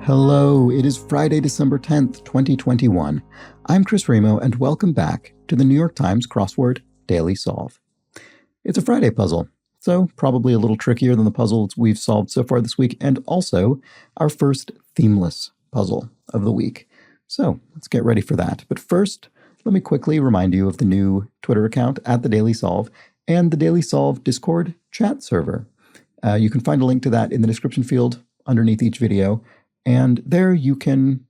Hello, it is Friday, December 10th, 2021. I'm Chris Remo, and welcome back to the New York Times Crossword Daily Solve. It's a Friday puzzle, so probably a little trickier than the puzzles we've solved so far this week, and also our first themeless puzzle of the week. So let's get ready for that. But first, let me quickly remind you of the new Twitter account at The Daily Solve and the Daily Solve Discord chat server. You can find a link to that in the description field underneath each video. And there you can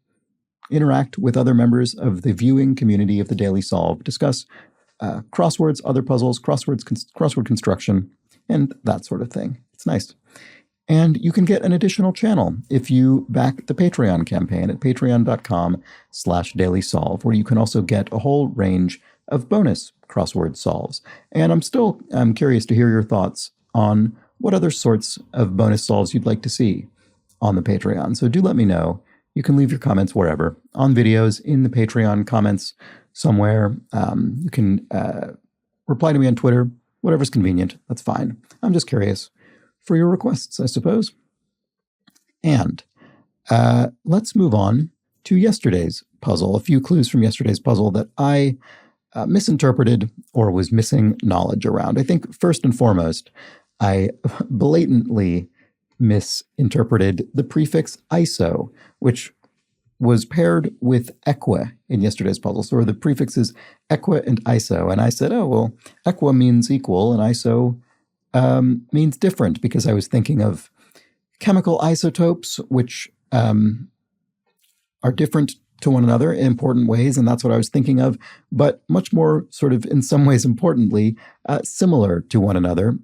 interact with other members of the viewing community of the Daily Solve, discuss crosswords, other puzzles, crossword construction, and that sort of thing. It's nice. And you can get an additional channel if you back the Patreon campaign at patreon.com/dailysolve, where you can also get a whole range of bonus crossword solves. And I'm curious to hear your thoughts on what other sorts of bonus solves you'd like to see on the Patreon. So do let me know. You can leave your comments wherever, on videos, in the Patreon comments somewhere. You can reply to me on Twitter, whatever's convenient. That's fine. I'm just curious for your requests, I suppose. And let's move on to yesterday's puzzle. A few clues from yesterday's puzzle that I misinterpreted or was missing knowledge around. I think first and foremost, I blatantly misinterpreted the prefix iso, which was paired with equa in yesterday's puzzle. So the prefixes equa and iso. And I said, oh, well, equa means equal and iso means different, because I was thinking of chemical isotopes, which are different to one another in important ways. And that's what I was thinking of, but much more sort of in some ways importantly, similar to one another.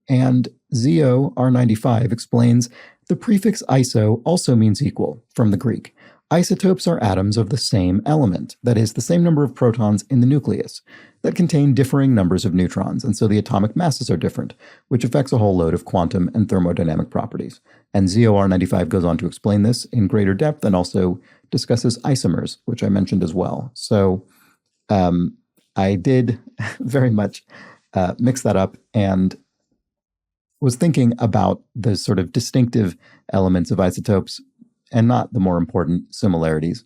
And Zio R95 explains the prefix iso also means equal from the Greek. Isotopes are atoms of the same element, that is, the same number of protons in the nucleus, that contain differing numbers of neutrons, and so the atomic masses are different, which affects a whole load of quantum and thermodynamic properties. And Zio R95 goes on to explain this in greater depth and also discusses isomers, which I mentioned as well. So I did very much mix that up and was thinking about the sort of distinctive elements of isotopes and not the more important similarities.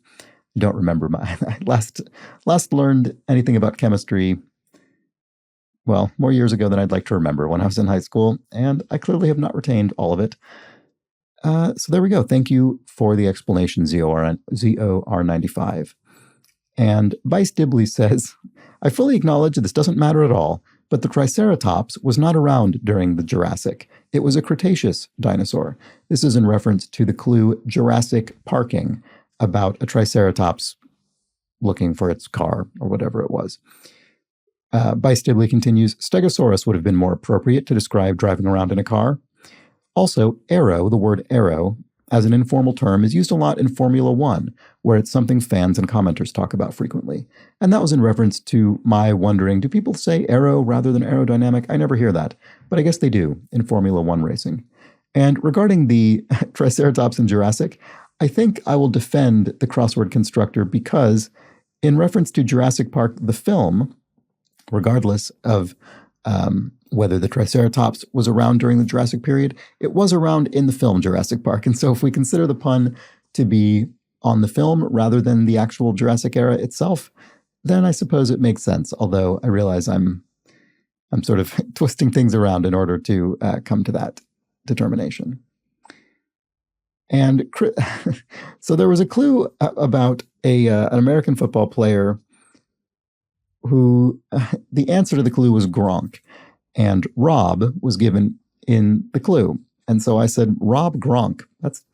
I don't remember I last learned anything about chemistry, well, more years ago than I'd like to remember, when I was in high school, and I clearly have not retained all of it. So there we go. Thank you for the explanation, ZOR95. And Vice Dibley says, I fully acknowledge that this doesn't matter at all, but the Triceratops was not around during the Jurassic. It was a Cretaceous dinosaur. This is in reference to the clue Jurassic parking, about a Triceratops looking for its car or whatever it was. Vice Dibley continues, Stegosaurus would have been more appropriate to describe driving around in a car. Also, aero, the word aero, as an informal term, is used a lot in Formula One, where it's something fans and commenters talk about frequently. And that was in reference to my wondering, do people say aero rather than aerodynamic? I never hear that, but I guess they do in Formula One racing. And regarding the Triceratops in Jurassic, I think I will defend the crossword constructor, because in reference to Jurassic Park, the film, regardless of whether the Triceratops was around during the Jurassic period, it was around in the film Jurassic Park. And so if we consider the pun to be on the film rather than the actual Jurassic era itself, then I suppose it makes sense. Although I realize I'm sort of twisting things around in order to come to that determination. And so there was a clue about an American football player who the answer to the clue was Gronk. And Rob was given in the clue. And so I said, Rob Gronk. That's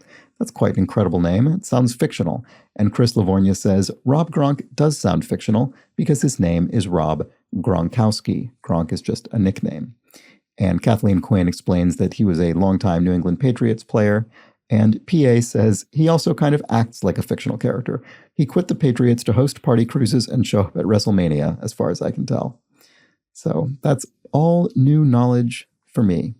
quite an incredible name. It sounds fictional. And Chris Livornia says, Rob Gronk does sound fictional because his name is Rob Gronkowski. Gronk is just a nickname. And Kathleen Quinn explains that he was a longtime New England Patriots player. And PA says he also kind of acts like a fictional character. He quit the Patriots to host party cruises and show up at WrestleMania, as far as I can tell. So that's all new knowledge for me.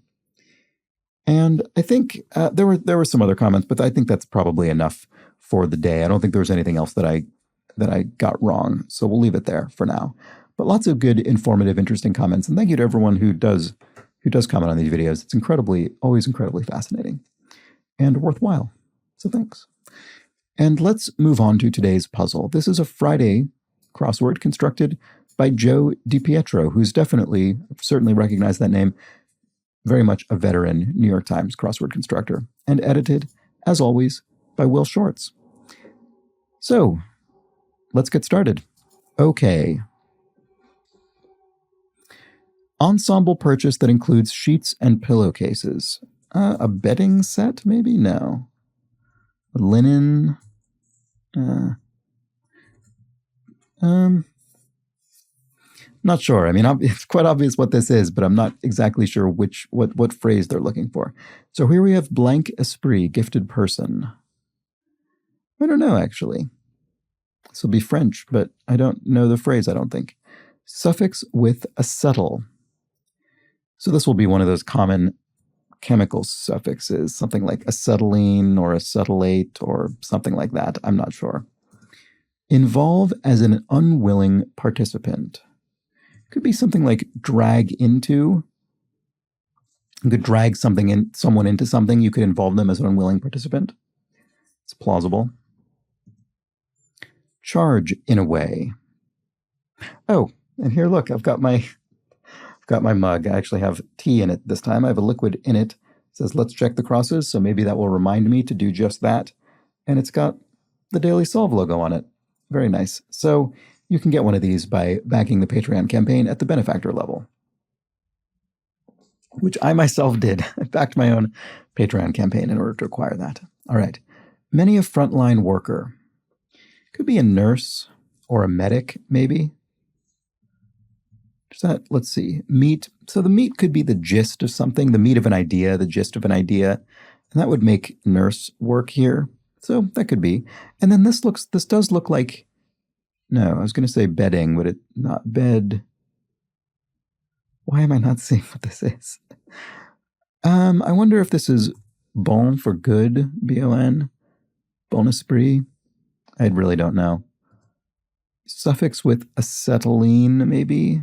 And I think there were some other comments, but I think that's probably enough for the day. I don't think there was anything else that I got wrong, so we'll leave it there for now. But lots of good, informative, interesting comments, and thank you to everyone who does comment on these videos. It's always incredibly fascinating and worthwhile. So thanks. And let's move on to today's puzzle. This is a Friday crossword constructed by Joe DiPietro, who's certainly recognized that name, very much a veteran New York Times crossword constructor, and edited, as always, by Will Shorts. So, let's get started. Okay. Ensemble purchase that includes sheets and pillowcases. A bedding set, maybe? No. Linen. Not sure. I mean, it's quite obvious what this is, but I'm not exactly sure what phrase they're looking for. So here we have blank esprit, gifted person. I don't know, actually. This will be French, but I don't know the phrase, I don't think. Suffix with acetyl. So this will be one of those common chemical suffixes, something like acetylene or acetylate or something like that. I'm not sure. Involve as an unwilling participant. Could be something like drag into. You could drag someone into something. You could involve them as an unwilling participant. It's plausible. Charge in a way. Oh, and here, look, I've got my mug. I actually have tea in it this time. I have a liquid in it. It says, let's check the crosses. So maybe that will remind me to do just that. And it's got the Daily Solve logo on it. Very nice. So you can get one of these by backing the Patreon campaign at the benefactor level, which I myself did. I backed my own Patreon campaign in order to acquire that. All right. Many a frontline worker. Could be a nurse or a medic, maybe. Let's see. Meat. So the meat could be the gist of something, the meat of an idea, the gist of an idea. And that would make nurse work here. So that could be. And then this does look like, no, I was going to say bedding, but it's not bed. Why am I not seeing what this is? I wonder if this is bon for good, B-O-N, bon esprit. I really don't know. Suffix with acetylene, maybe.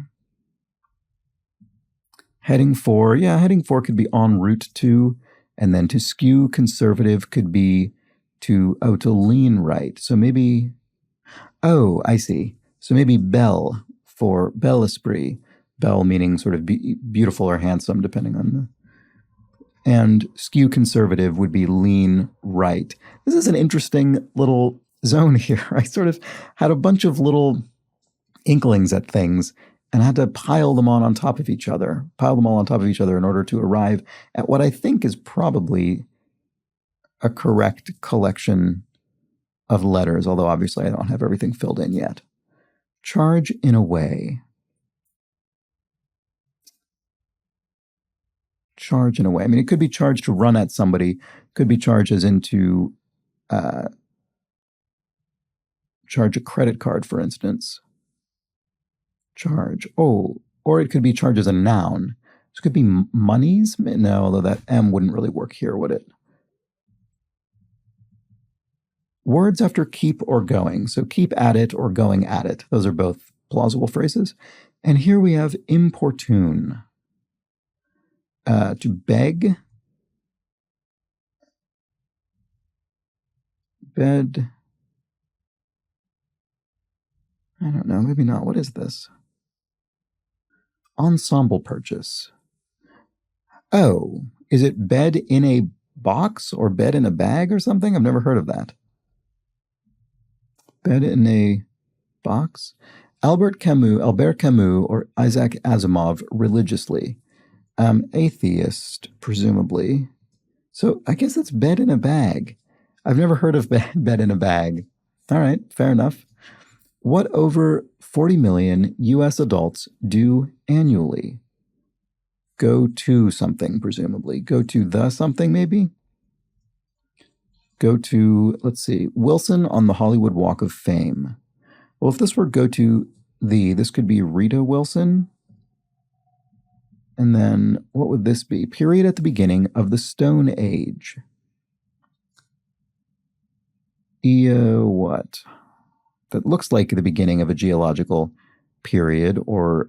Heading for could be en route to, and then to skew conservative could be to lean right. So maybe, I see. So maybe belle for bel esprit. Belle meaning sort of beautiful or handsome, depending on and skew conservative would be lean right. This is an interesting little zone here. I sort of had a bunch of little inklings at things and had to pile them all on top of each other in order to arrive at what I think is probably a correct collection of letters, although obviously I don't have everything filled in yet. Charge in a way. Charge in a way. I mean, it could be charge to run at somebody, could be charge as into charge a credit card, for instance. Charge. Oh, or it could be charge as a noun. This could be monies. No, although that M wouldn't really work here, would it? Words after keep or going. So keep at it or going at it. Those are both plausible phrases. And here we have importune. To beg. Bed. I don't know, maybe not. What is this? Ensemble purchase. Oh, is it bed in a box or bed in a bag or something? I've never heard of that. Bed in a box? Albert Camus or Isaac Asimov religiously. Atheist, presumably. So I guess it's bed in a bag. I've never heard of bed in a bag. All right, fair enough. What over 40 million U.S. adults do annually? Go to something, presumably. Go to the something, maybe? Go to, let's see, Wilson on the Hollywood Walk of Fame. Well, if this were go to this could be Rita Wilson. And then what would this be? Period at the beginning of the Stone Age. What? That looks like the beginning of a geological period or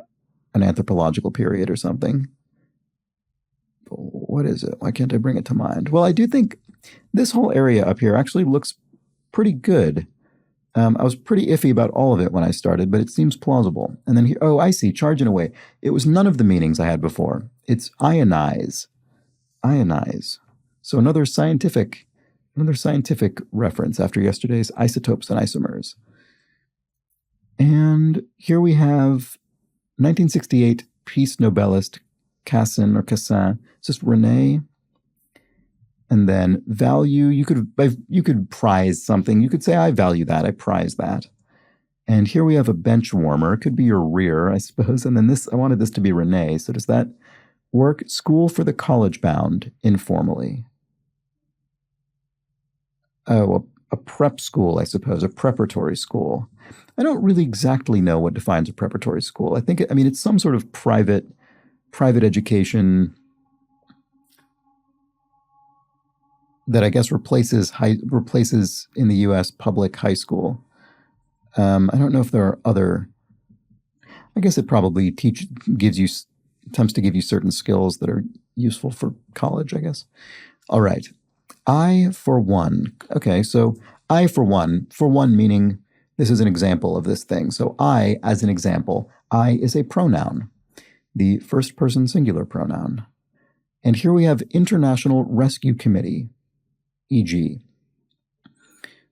an anthropological period or something. What is it? Why can't I bring it to mind? Well, I do think this whole area up here actually looks pretty good. I was pretty iffy about all of it when I started, but it seems plausible. And then here, oh, I see, charge and away. It was none of the meanings I had before. It's ionize. Ionize. So another scientific reference after yesterday's isotopes and isomers. And here we have 1968 Peace Nobelist Cassin. It's just Renee. And then value, you could prize something. You could say, I value that, I prize that. And here we have a bench warmer. It could be your rear, I suppose. And then this, I wanted this to be Renee. So does that work? School for the college bound, informally. Oh, a prep school, I suppose, a preparatory school. I don't really exactly know what defines a preparatory school. It's some sort of private education that I guess replaces in the U.S. public high school. I don't know if there are other. I guess it probably attempts to give you certain skills that are useful for college, I guess. All right. I for one. Okay, so I for one meaning this is an example of this thing. So I, as an example, I is a pronoun, the first person singular pronoun. And here we have International Rescue Committee, e.g.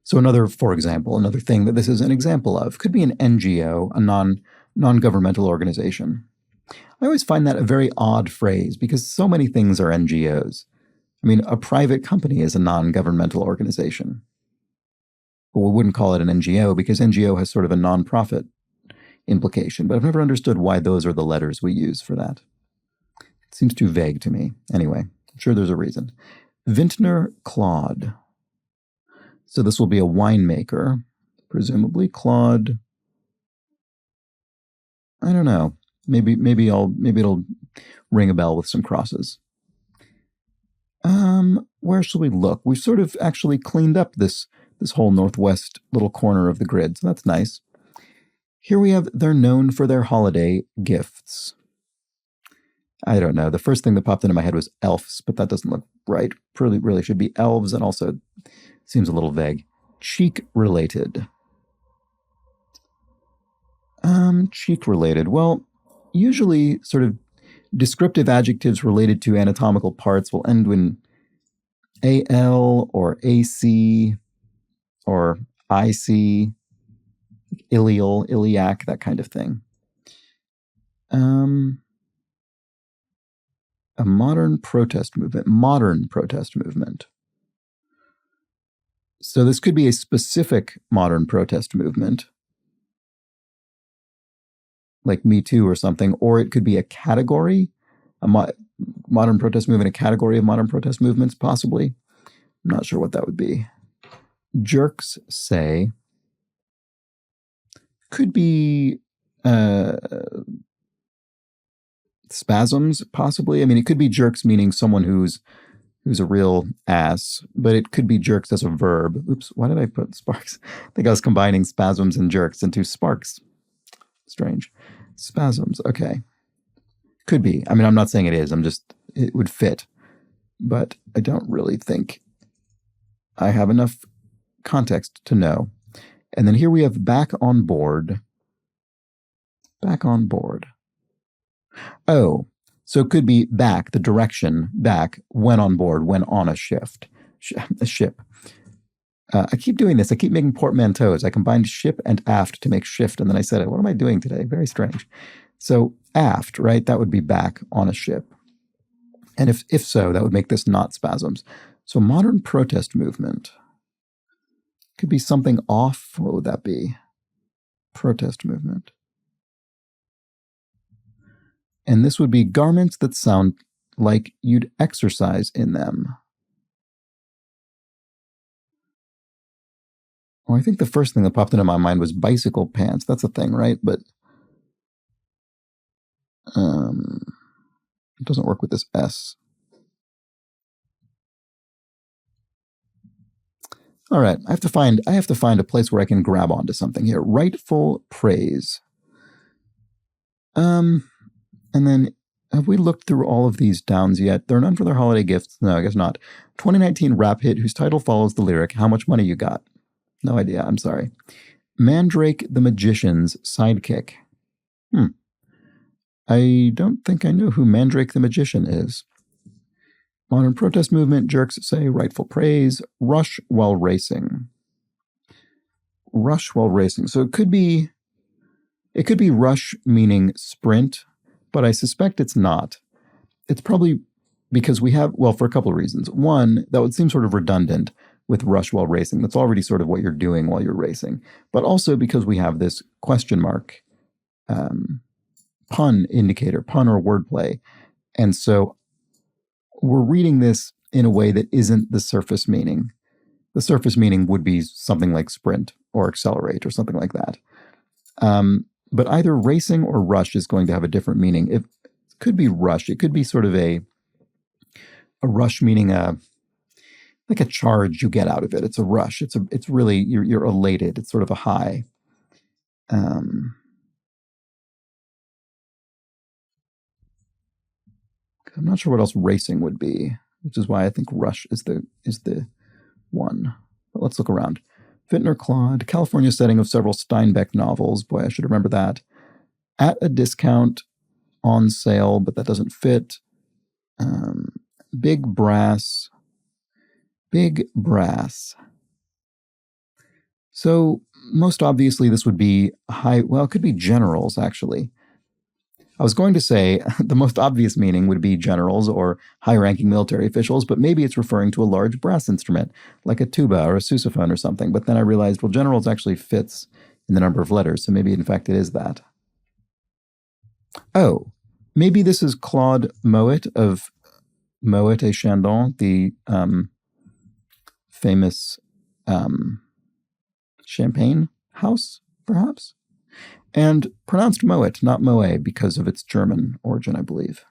So another thing that this is an example of could be an NGO, a non-governmental organization. I always find that a very odd phrase because so many things are NGOs. I mean, a private company is a non-governmental organization. But we wouldn't call it an NGO because NGO has sort of a non-profit implication. But I've never understood why those are the letters we use for that. It seems too vague to me. Anyway, I'm sure there's a reason. Vintner Claude. So this will be a winemaker, presumably. Claude. I don't know. Maybe it'll ring a bell with some crosses. Where shall we look? We've sort of actually cleaned up this whole northwest little corner of the grid, so that's nice. Here we have, they're known for their holiday gifts. I don't know. The first thing that popped into my head was elves, but that doesn't look right. Really should be elves, and also seems a little vague. Cheek-related. Cheek-related. Well, usually sort of descriptive adjectives related to anatomical parts will end in AL or AC or IC, ileal, iliac, that kind of thing. A modern protest movement. So this could be a specific modern protest movement, like Me Too or something, or it could be a category, modern protest movement, a category of modern protest movements, possibly. I'm not sure what that would be. Jerks say could be spasms, possibly. I mean, it could be jerks meaning someone who's a real ass, but it could be jerks as a verb. Oops, why did I put sparks? I think I was combining spasms and jerks into sparks. Strange. Spasms, okay. Could be. I mean, I'm not saying it is. It would fit. But I don't really think I have enough context to know. And then here we have back on board. Back on board. Oh, so it could be back, the direction, back, when on board, when on a ship. I keep doing this. I keep making portmanteaus. I combined ship and aft to make shift, and then I said it. What am I doing today? Very strange. So aft, right? That would be back on a ship. And if so, that would make this not spasms. So modern protest movement could be something off. What would that be? Protest movement. And this would be garments that sound like you'd exercise in them. Well, I think the first thing that popped into my mind was bicycle pants. That's a thing, right? But it doesn't work with this S. All right, I have to find a place where I can grab onto something here. Rightful praise. And then have we looked through all of these downs yet? They're none for their holiday gifts. No, I guess not. 2019 rap hit whose title follows the lyric, How Much Money You Got? No idea. I'm sorry. Mandrake the Magician's sidekick. I don't think I know who Mandrake the Magician is. Modern protest movement, jerks say rightful praise, rush while racing. Rush while racing. So it could be rush meaning sprint, but I suspect it's not. It's probably because we have, well, for a couple of reasons. One, that would seem sort of redundant with rush while racing. That's already sort of what you're doing while you're racing. But also because we have this question mark pun indicator, pun or wordplay. And so we're reading this in a way that isn't the surface meaning. The surface meaning would be something like sprint or accelerate or something like that. But either racing or rush is going to have a different meaning. It could be rush. It could be sort of a rush meaning like a charge you get out of it. It's a rush. It's really, you're elated. It's sort of a high. I'm not sure what else racing would be, which is why I think rush is the one. But let's look around. Vintner Claude, California setting of several Steinbeck novels. Boy, I should remember that. At a discount, on sale, but that doesn't fit. Big brass. So most obviously this would be it could be generals, actually. I was going to say the most obvious meaning would be generals or high-ranking military officials, but maybe it's referring to a large brass instrument, like a tuba or a sousaphone or something. But then I realized, well, generals actually fits in the number of letters, so maybe in fact it is that. Oh, maybe this is Claude Moet of Moet et Chandon, the famous champagne house, perhaps? And pronounced Moet, not Moe, because of its German origin, I believe.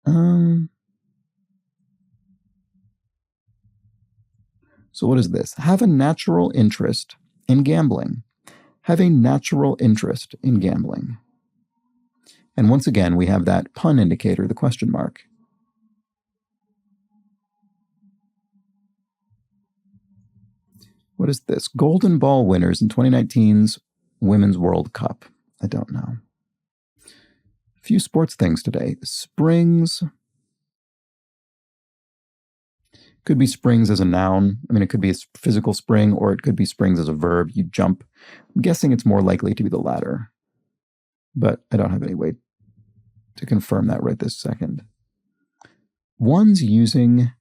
So what is this? Have a natural interest in gambling. Have a natural interest in gambling. And once again, we have that pun indicator, the question mark. What is this? Golden ball winners in 2019's Women's World Cup. I don't know. A few sports things today. Springs. Could be springs as a noun. I mean, it could be a physical spring, or it could be springs as a verb. You jump. I'm guessing it's more likely to be the latter. But I don't have any way to confirm that right this second. One's using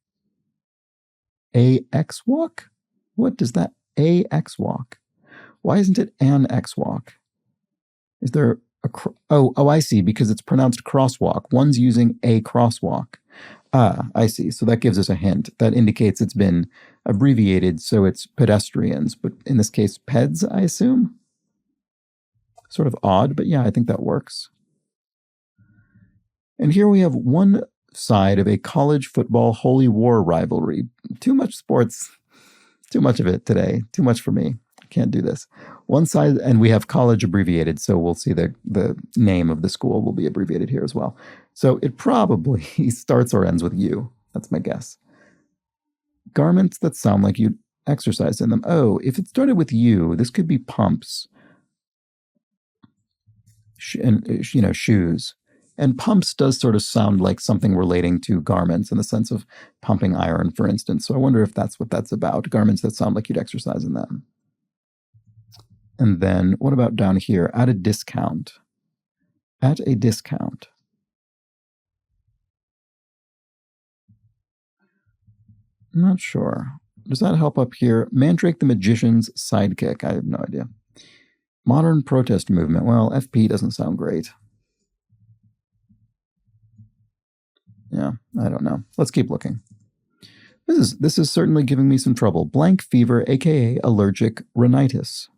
a X-walk? What does that X-walk? Why isn't it an X-walk? Is there a... Oh, I see, because it's pronounced crosswalk. One's using a crosswalk. Ah, I see. So that gives us a hint. That indicates it's been abbreviated, so it's pedestrians. But in this case, peds, I assume? Sort of odd, but yeah, I think that works. And here we have one side of a college football holy war rivalry. Too much sports. Too much of it today. Too much for me. I can't do this. One side, and we have college abbreviated, so we'll see the name of the school will be abbreviated here as well. So it probably starts or ends with U. That's my guess. Garments that sound like you exercised in them. Oh, if it started with U, this could be pumps. And, shoes. And pumps does sort of sound like something relating to garments in the sense of pumping iron, for instance. So I wonder if that's what that's about. Garments that sound like you'd exercise in them. And then what about down here? At a discount. At a discount. I'm not sure. Does that help up here? Mandrake the Magician's sidekick. I have no idea. Modern protest movement. Well, FP doesn't sound great. Yeah, I don't know. Let's keep looking. This is certainly giving me some trouble. Blank fever, aka allergic rhinitis.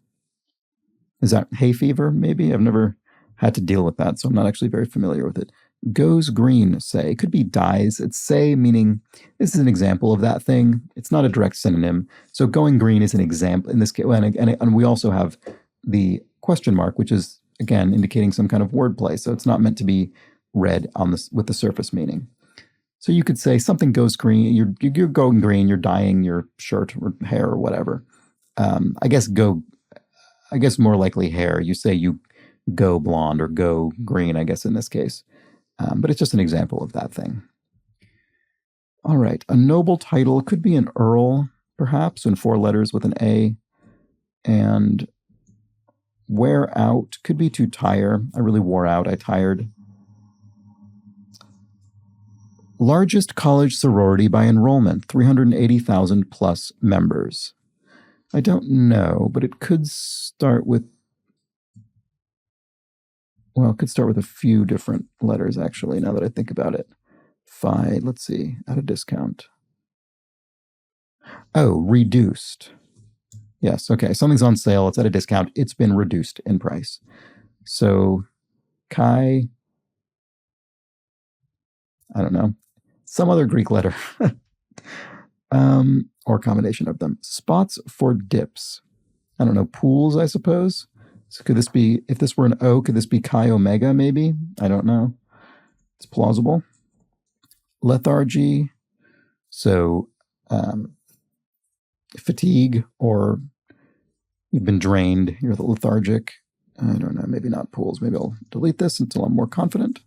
Is that hay fever, maybe? I've never had to deal with that, so I'm not actually very familiar with it. Goes green, say. It could be dies. It's say, meaning this is an example of that thing. It's not a direct synonym. So going green is an example in this case. And we also have the question mark, which is, again, indicating some kind of wordplay. So it's not meant to be read on this with the surface meaning. So you could say something goes green. You're going green. You're dyeing your shirt or hair or whatever. I guess more likely hair. You say you go blonde or go green, I guess in this case. But it's just an example of that thing. All right. A noble title could be an earl, perhaps, in 4 letters with an A. And wear out could be to tire. I really wore out. I tired. Largest college sorority by enrollment, 380,000 plus members. I don't know, but it could start with, well, it could start with a few different letters, actually, now that I think about it. Phi, let's see, at a discount. Oh, reduced. Yes, okay, something's on sale, it's at a discount, it's been reduced in price. So, Chi, I don't know, some other Greek letter. Or a combination of them. Spots for dips. I don't know, pools, I suppose. So could this be, if this were an O, could this be Chi Omega, maybe? I don't know. It's plausible. Lethargy. So fatigue, or you've been drained, you're lethargic. I don't know, maybe not pools. Maybe I'll delete this until I'm more confident.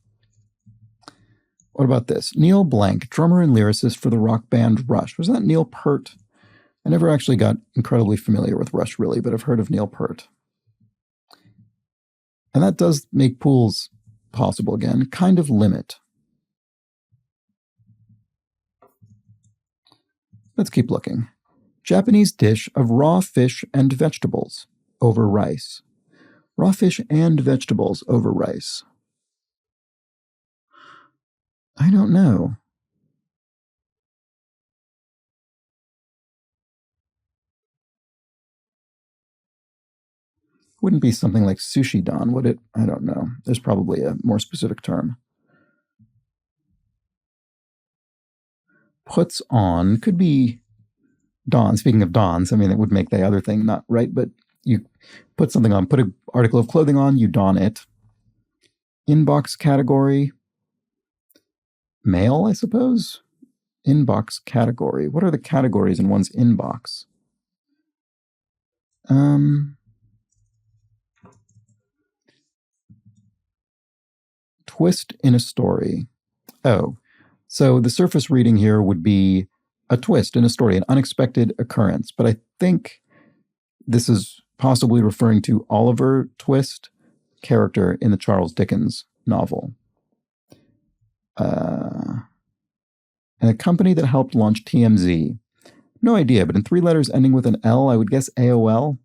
What about this? Neil Blank, drummer and lyricist for the rock band Rush. Was that Neil Peart? I never actually got incredibly familiar with Rush, really, but I've heard of Neil Peart. And that does make pools possible again. Kind of limit. Let's keep looking. Japanese dish of raw fish and vegetables over rice. Raw fish and vegetables over rice. I don't know. Wouldn't be something like sushi don, would it? I don't know. There's probably a more specific term. Puts on could be don. Speaking of dons, I mean, it would make the other thing not right, but you put something on, put an article of clothing on, you don it. Inbox category. Mail, I suppose? Inbox category. What are the categories in one's inbox? Twist in a story. Oh, so the surface reading here would be a twist in a story, an unexpected occurrence. But I think this is possibly referring to Oliver Twist, character in the Charles Dickens novel. And a company that helped launch TMZ. No idea, but in 3 letters ending with an L, I would guess AOL.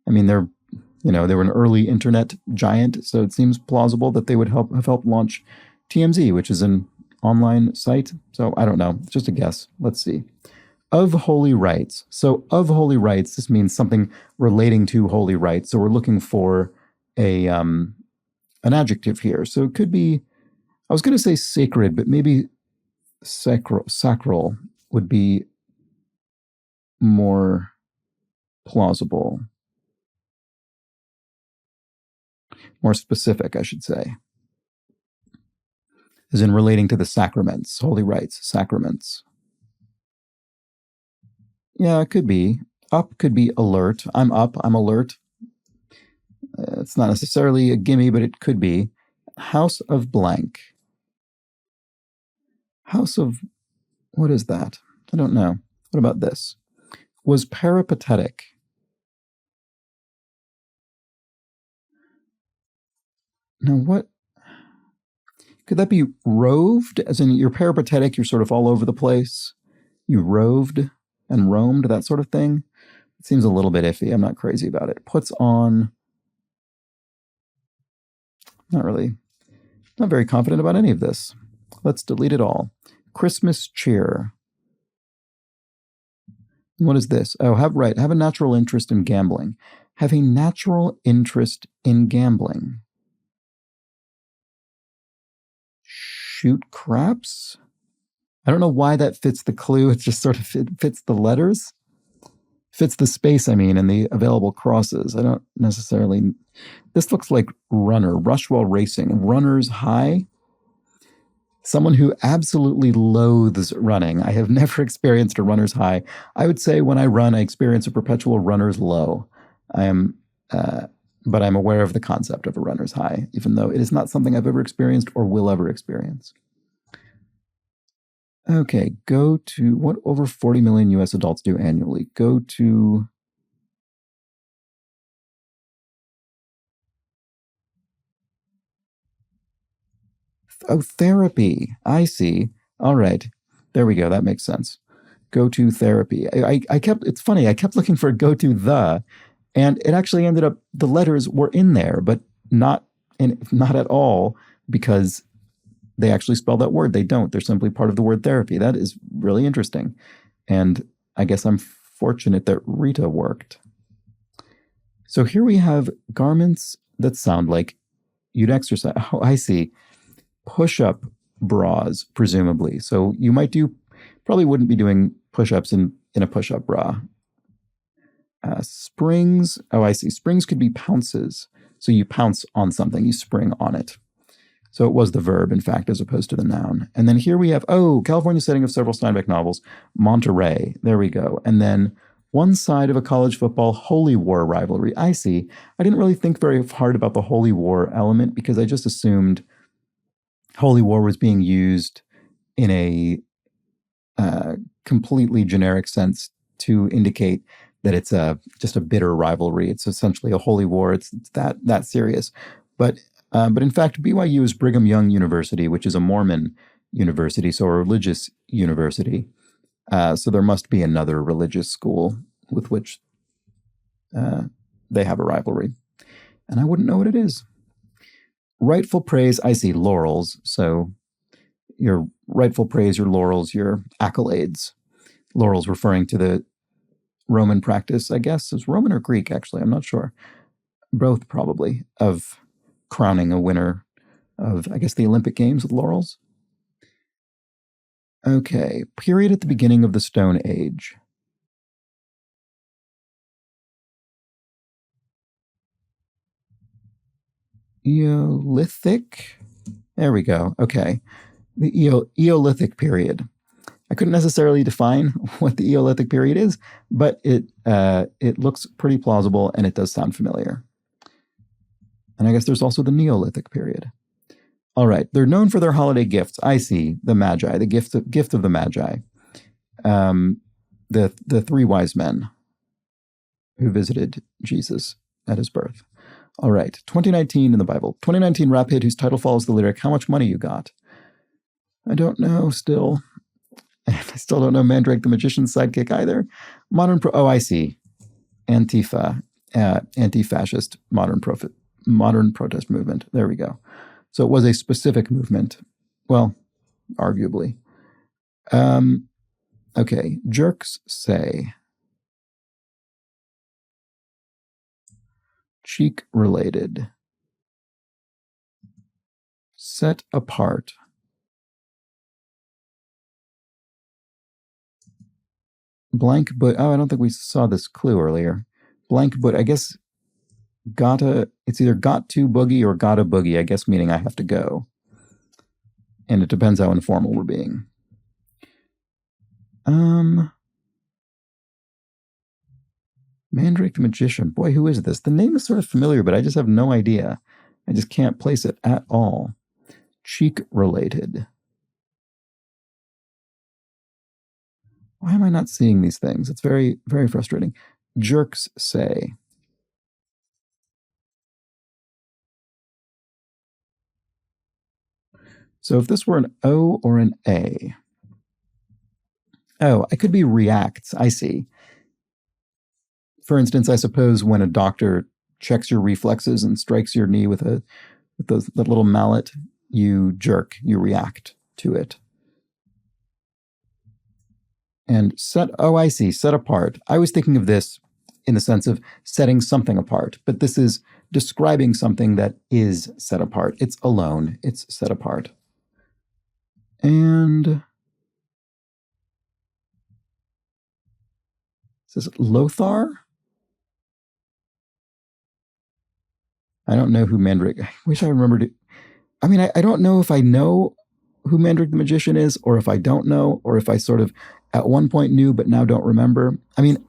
I mean, they were an early internet giant, so it seems plausible that they would have helped launch TMZ, which is an online site. So I don't know, it's just a guess. Let's see. Of holy rites. So of holy rites, this means something relating to holy rites. So we're looking for an adjective here. So it could be, I was going to say sacred, but maybe sacral would be more plausible. More specific, I should say. As in relating to the sacraments, holy rites, sacraments. Yeah, it could be. Up could be alert. I'm up, I'm alert. It's not necessarily a gimme, but it could be. House of blank. House of, what is that? I don't know. What about this? Was peripatetic. Now what? Could that be roved? As in you're peripatetic, you're sort of all over the place. You roved and roamed, that sort of thing. It seems a little bit iffy. I'm not crazy about it. Puts on. Not very confident about any of this. Let's delete it all. Christmas cheer. What is this? Oh, have a natural interest in gambling. Have a natural interest in gambling. Shoot craps? I don't know why that fits the clue. It just sort of fits the letters. Fits the space, I mean, and the available crosses. I don't necessarily... This looks like runner. Rush while racing. Runner's high. Someone who absolutely loathes running. I have never experienced a runner's high. I would say when I run, I experience a perpetual runner's low. I am, but I'm aware of the concept of a runner's high, even though it is not something I've ever experienced or will ever experience. Okay, go to what over 40 million US adults do annually. Go to therapy. I see. All right. There we go. That makes sense. Go to therapy. I kept, it's funny, I kept looking for go to the, and it actually ended up, the letters were in there, but not at all, because they actually spell that word. They don't. They're simply part of the word therapy. That is really interesting. And I guess I'm fortunate that Rita worked. So here we have garments that sound like you'd exercise. Oh, I see. Push-up bras, presumably. So you might probably wouldn't be doing push-ups in a push-up bra. Springs. Oh, I see. Springs could be pounces. So you pounce on something, you spring on it. So it was the verb, in fact, as opposed to the noun. And then here we have, California setting of several Steinbeck novels, Monterey. There we go. And then one side of a college football holy war rivalry. I see. I didn't really think very hard about the holy war element because I just assumed holy war was being used in a completely generic sense to indicate that it's just a bitter rivalry. It's essentially a holy war. It's that serious. But in fact, BYU is Brigham Young University, which is a Mormon university, so a religious university. So there must be another religious school with which they have a rivalry. And I wouldn't know what it is. Rightful praise, I see laurels. So your rightful praise, your laurels, your accolades. Laurels referring to the Roman practice, I guess. Is Roman or Greek, actually? I'm not sure. Both, probably, of crowning a winner of, I guess, the Olympic Games with laurels. Okay, period at the beginning of the Stone Age. Eolithic? There we go. Okay. The Eolithic period. I couldn't necessarily define what the Eolithic period is, but it looks pretty plausible and it does sound familiar. And I guess there's also the Neolithic period. All right, they're known for their holiday gifts. I see the Magi, the gift of the Magi, the three wise men who visited Jesus at his birth. All right, 2019 in the Bible. 2019 rap hit whose title follows the lyric, "How much money you got?" I don't know still. I still don't know Mandrake the Magician's sidekick either. I see. Antifa, anti-fascist modern protest movement. There we go. So it was a specific movement. Well, arguably. Okay, jerks say. Cheek related. Set apart. Blank but I don't think we saw this clue earlier. Blank but I guess it's either got to boogie or gotta boogie, I guess, meaning I have to go. And it depends how informal we're being. Mandrake the Magician. Boy, who is this? The name is sort of familiar, but I just have no idea. I just can't place it at all. Cheek related. Why am I not seeing these things? It's very, very frustrating. Jerks say. So if this were an O or an A. Oh, I could be reacts. I see. For instance, I suppose when a doctor checks your reflexes and strikes your knee with that little mallet, you jerk, you react to it. And I see, set apart. I was thinking of this in the sense of setting something apart, but this is describing something that is set apart. It's alone, it's set apart. And is this Lothar? I don't know who Mandrake. I wish I remembered it. I mean, I don't know if I know who Mandrick the Magician is, or if I don't know, or if I sort of at one point knew but now don't remember. I mean,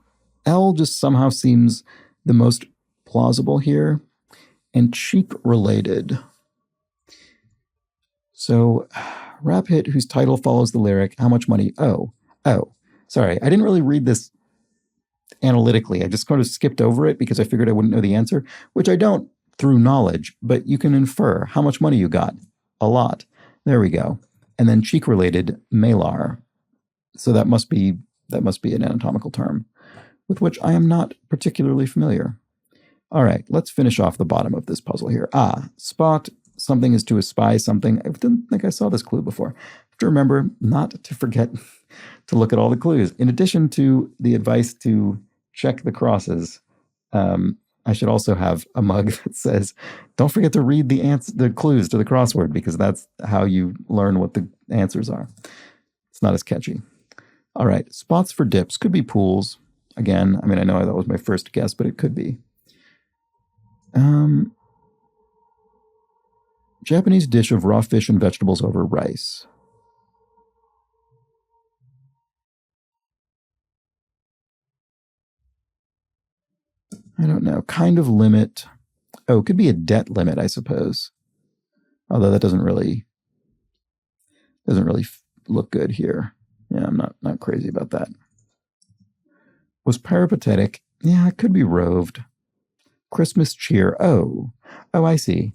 L just somehow seems the most plausible here. And cheek related. So, rap hit whose title follows the lyric, how much money? Oh, sorry. I didn't really read this analytically. I just kind of skipped over it because I figured I wouldn't know the answer, which I don't through knowledge, but you can infer how much money you got. A lot. There we go. And then cheek related, malar. So that must be an anatomical term with which I am not particularly familiar. All right, let's finish off the bottom of this puzzle here. Spot something is to espy something. I didn't think I saw this clue before. I have to remember not to forget to look at all the clues. In addition to the advice to check the crosses, I should also have a mug that says, don't forget to read the clues to the crossword, because that's how you learn what the answers are. It's not as catchy. All right, spots for dips. Could be pools. Again, I mean, I know that was my first guess, but it could be. Japanese dish of raw fish and vegetables over rice. I don't know. Kind of limit. Oh, it could be a debt limit, I suppose. Although that doesn't really look good here. Yeah, I'm not crazy about that. Was peripatetic. Yeah, it could be roved. Christmas cheer. Oh, I see.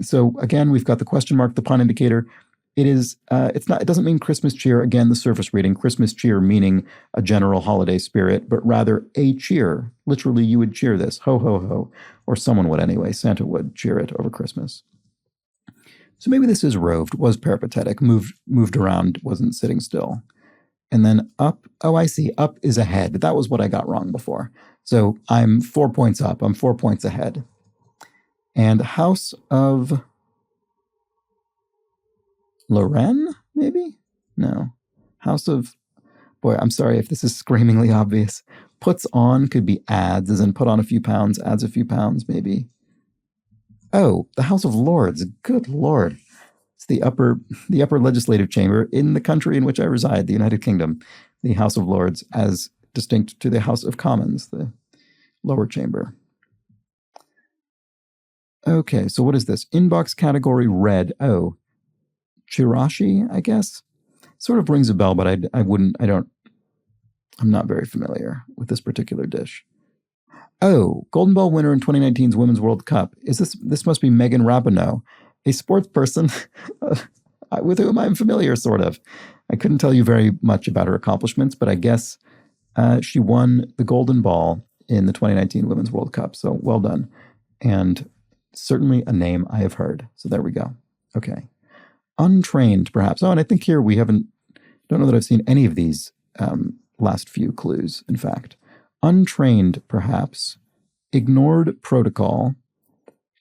So again, we've got the question mark, the pun indicator. It doesn't mean Christmas cheer. Again, the surface reading, Christmas cheer meaning a general holiday spirit, but rather a cheer. Literally, you would cheer this, ho, ho, ho, or someone would anyway. Santa would cheer it over Christmas. So maybe this is roved, was peripatetic, moved around, wasn't sitting still. And then up, I see, up is ahead. That was what I got wrong before. So I'm 4 points up. I'm 4 points ahead. And House of Lorraine, maybe? No. House of, boy, I'm sorry if this is screamingly obvious. Puts on could be adds, as in put on a few pounds, adds a few pounds, maybe. Oh, the House of Lords. Good Lord. It's the upper legislative chamber in the country in which I reside, the United Kingdom. The House of Lords as distinct to the House of Commons, the lower chamber. Okay, so what is this? Inbox category red. Oh, chirashi, I guess. Sort of rings a bell, but I'm not very familiar with this particular dish. Oh, Golden Ball winner in 2019's Women's World Cup. This must be Megan Rapinoe, a sports person with whom I'm familiar, sort of. I couldn't tell you very much about her accomplishments, but I guess she won the Golden Ball in the 2019 Women's World Cup. So well done. And certainly a name I have heard. So there we go. Okay. Untrained, perhaps. Oh, and I think here don't know that I've seen any of these last few clues, in fact. Untrained, perhaps. Ignored protocol.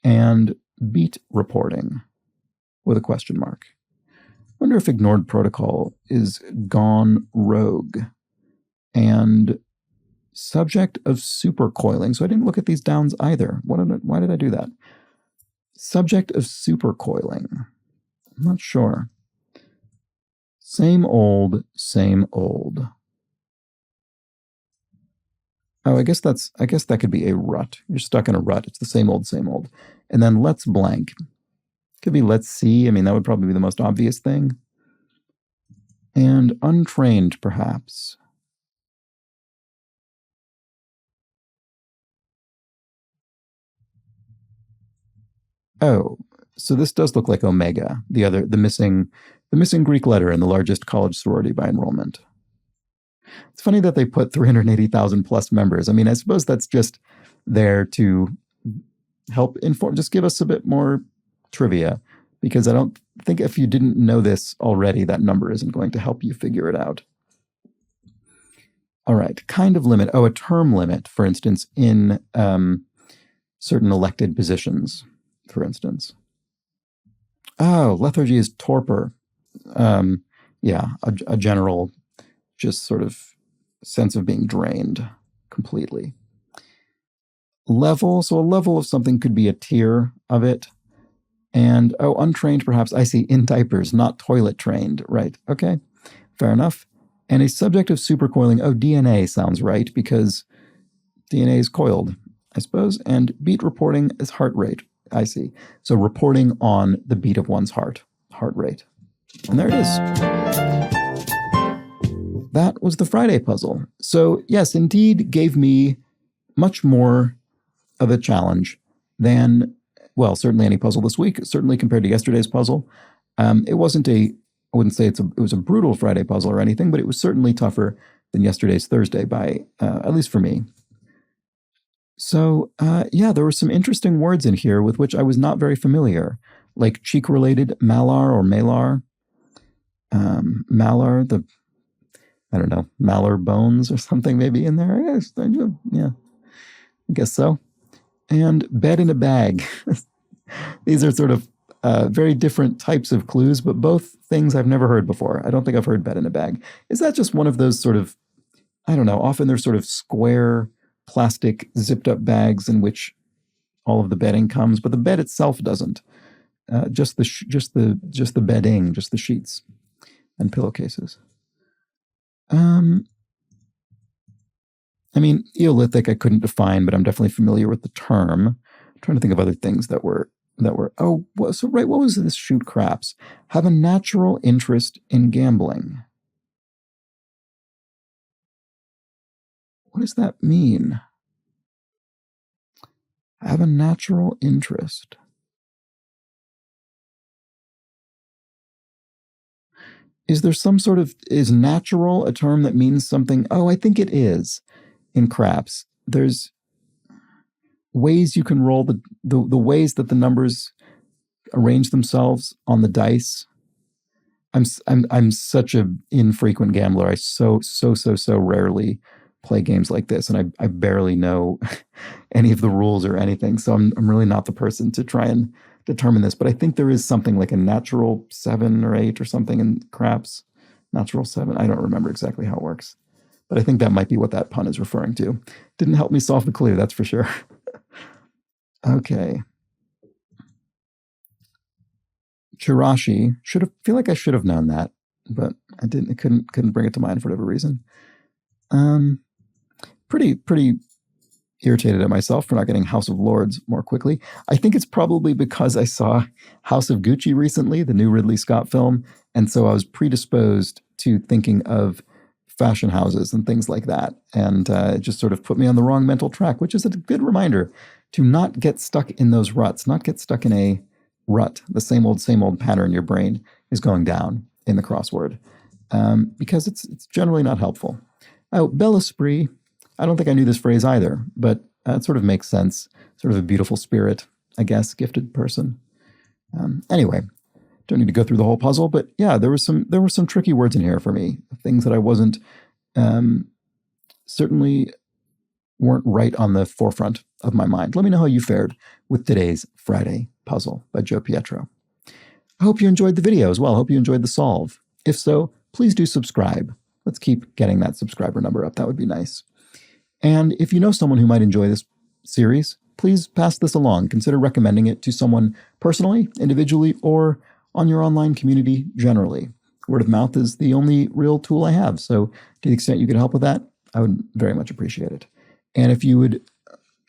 And beat reporting with a question mark. Wonder if ignored protocol is gone rogue. And subject of supercoiling. So I didn't look at these downs either. Why did I do that? Subject of supercoiling. I'm not sure. Same old, same old. Oh, I guess that could be a rut. You're stuck in a rut. It's the same old, same old. And then let's blank. Could be let's see. I mean, that would probably be the most obvious thing. And untrained, perhaps. Oh, so this does look like Omega, the missing Greek letter in the largest college sorority by enrollment. It's funny that they put 380,000 plus members. I mean, I suppose that's just there to help inform, just give us a bit more trivia, because I don't think if you didn't know this already, that number isn't going to help you figure it out. All right, kind of limit. Oh, a term limit, for instance, in certain elected positions, for instance. Oh, lethargy is torpor. Yeah, a general just sort of sense of being drained completely. Level, so a level of something could be a tier of it. And, untrained perhaps. I see, in diapers, not toilet trained. Right. Okay. Fair enough. And a subject of supercoiling. DNA sounds right because DNA is coiled, I suppose. And beat reporting is heart rate. I see. So reporting on the beat of one's heart rate. And there it is. That was the Friday puzzle. So yes, indeed gave me much more of a challenge than, well, certainly any puzzle this week, certainly compared to yesterday's puzzle. It wasn't I wouldn't say it was a brutal Friday puzzle or anything, but it was certainly tougher than yesterday's Thursday by, at least for me. So, there were some interesting words in here with which I was not very familiar, like cheek-related malar or malar. Malar, malar bones or something maybe in there. Yeah, I guess so. And bed in a bag. These are sort of very different types of clues, but both things I've never heard before. I don't think I've heard bed in a bag. Is that just one of those sort of, I don't know, often they're sort of square plastic zipped up bags in which all of the bedding comes, but the bed itself doesn't. Just the bedding, just the sheets and pillowcases. Eolithic I couldn't define, but I'm definitely familiar with the term. I'm trying to think of other things that were. What was this? Shoot craps. Have a natural interest in gambling. What does that mean? Have a natural interest. Is there some sort of, is natural a term that means something? Oh, I think it is in craps. There's ways you can roll the ways that the numbers arrange themselves on the dice. I'm such an infrequent gambler. I so rarely play games like this, and I barely know any of the rules or anything. So I'm really not the person to try and determine this. But I think there is something like a natural 7 or 8 or something in craps. Natural 7. I don't remember exactly how it works, but I think that might be what that pun is referring to. Didn't help me solve the clue, that's for sure. Okay. Chirashi. Feel like I should have known that, but I didn't. I couldn't bring it to mind for whatever reason. Pretty irritated at myself for not getting House of Lords more quickly. I think it's probably because I saw House of Gucci recently, the new Ridley Scott film, and so I was predisposed to thinking of fashion houses and things like that, and it just sort of put me on the wrong mental track, which is a good reminder to not get stuck in those ruts, not get stuck in a rut. The same old pattern your brain is going down in the crossword, because it's generally not helpful. Oh, bel esprit. I don't think I knew this phrase either, but it sort of makes sense. Sort of a beautiful spirit, I guess, gifted person. Anyway, don't need to go through the whole puzzle, but yeah, there were some tricky words in here for me, things that I wasn't, certainly weren't right on the forefront of my mind. Let me know how you fared with today's Friday puzzle by Joe Pietro. I hope you enjoyed the video as well. I hope you enjoyed the solve. If so, please do subscribe. Let's keep getting that subscriber number up. That would be nice. And if you know someone who might enjoy this series, please pass this along. Consider recommending it to someone personally, individually, or on your online community generally. Word of mouth is the only real tool I have. So to the extent you could help with that, I would very much appreciate it. And if you would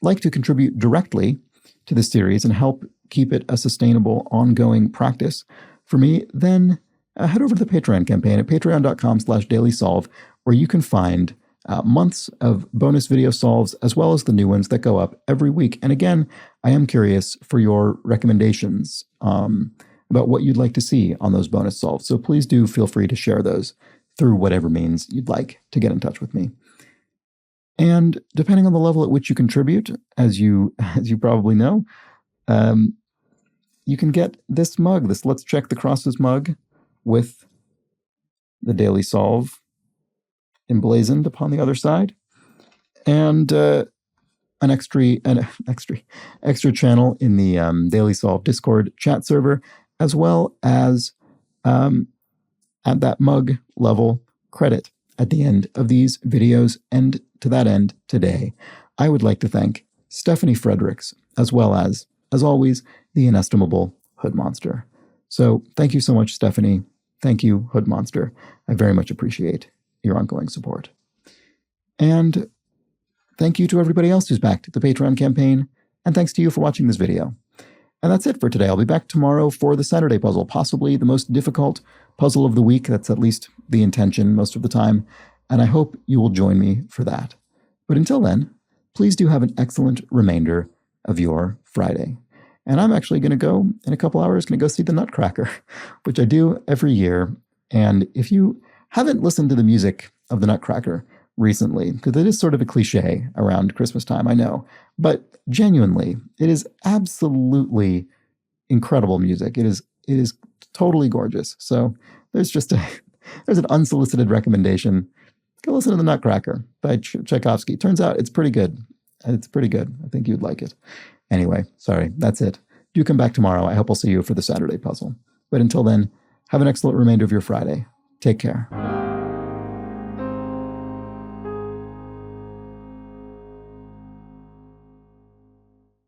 like to contribute directly to this series and help keep it a sustainable, ongoing practice for me, then head over to the Patreon campaign at patreon.com/dailysolve, where you can find months of bonus video solves, as well as the new ones that go up every week. And again, I am curious for your recommendations about what you'd like to see on those bonus solves. So please do feel free to share those through whatever means you'd like to get in touch with me. And depending on the level at which you contribute, as you probably know, you can get this mug, this Let's Check the Crosses mug with the Daily Solve emblazoned upon the other side, and an extra channel in the Daily Solve Discord chat server, as well as at that mug level credit at the end of these videos. And to that end, today, I would like to thank Stephanie Fredericks, as well as always, the inestimable Hood Monster. So thank you so much, Stephanie. Thank you, Hood Monster. I very much appreciate your ongoing support. And thank you to everybody else who's backed the Patreon campaign, and thanks to you for watching this video. And that's it for today. I'll be back tomorrow for the Saturday puzzle, possibly the most difficult puzzle of the week. That's at least the intention most of the time, and I hope you will join me for that. But until then, please do have an excellent remainder of your Friday. And I'm actually going to go, in a couple hours, going to go see the Nutcracker, which I do every year. And if you haven't listened to the music of the Nutcracker recently, because it is sort of a cliche around Christmas time, I know, but genuinely, it is absolutely incredible music. It is totally gorgeous. So there's an unsolicited recommendation. Go listen to the Nutcracker by Tchaikovsky. Turns out it's pretty good. It's pretty good. I think you'd like it. Anyway, sorry, that's it. Do come back tomorrow. I hope I'll see you for the Saturday puzzle. But until then, have an excellent remainder of your Friday. Take care.